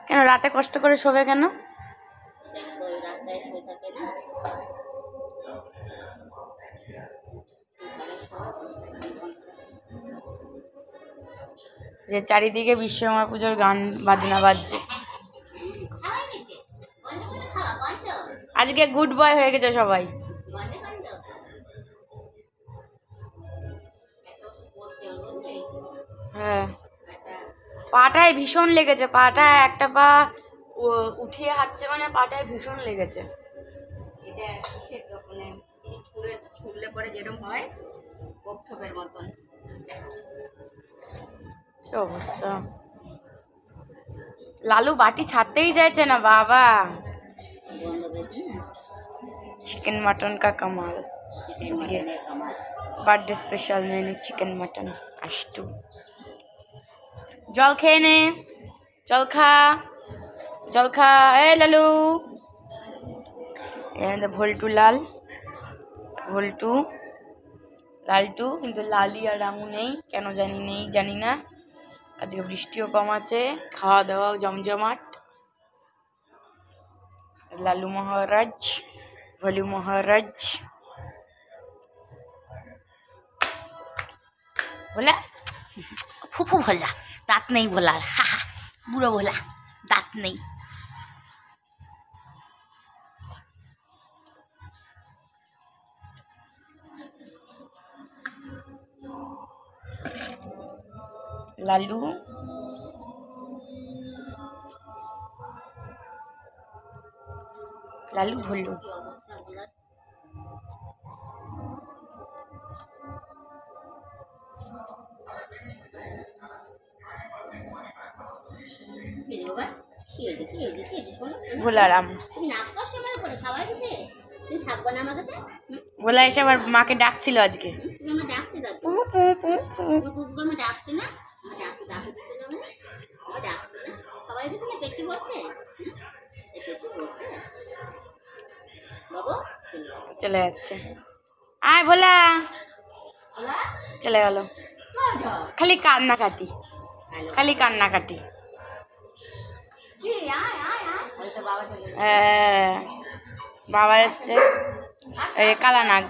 কেন রাতে কষ্ট করে শোবে কেন? যে চারিদিকে বিশ্বকর্মা পুজোর গান বাজনা বাজছে। আজকে গুড বয় হয়ে গেছে সবাই। হ্যাঁ, পাটায় ভীষণ লেগেছে, পাটা একটা পা উঠিয়ে হাঁটছে মানে পাটায় ভীষণ লেগেছে। এটা ছুটলে পরে যেরকম হয় কচ্ছপের মতন অবস্থা। লালু বাটি ছাড়তেই চাইছে না বাবা। চিকেন মটন কা কামাল। Birthday special menu chicken mutton আষ্টু। জল খেয়ে নে, জল খা, জল খা। এ লালু, এখানে ভোল্টু লাল, ভোল্টু লালটু, কিন্তু লালি আর রামু নেই, কেন জানি না। আজকে বৃষ্টিও কম আছে, খাওয়া দাওয়াও জমজমাট। লালু মহারাজ, ভোলু মহারাজ। ভোলা ফুফু ভোলা, দাঁত নেই ভোলার, হা হা, বুড়ো ভোলা, দাঁত নেই। লালু লালু ভোলু। ভোলারাম ভোলা এসে আবার মাকে ডাকছিল আজকে। চলে যাচ্ছে। আয় ভোলা, চলে গেল। খালি কান্নাকাটি, খালি কান্নাকাটি। হ্যাঁ, বাবা এসছে, কালা নাগ।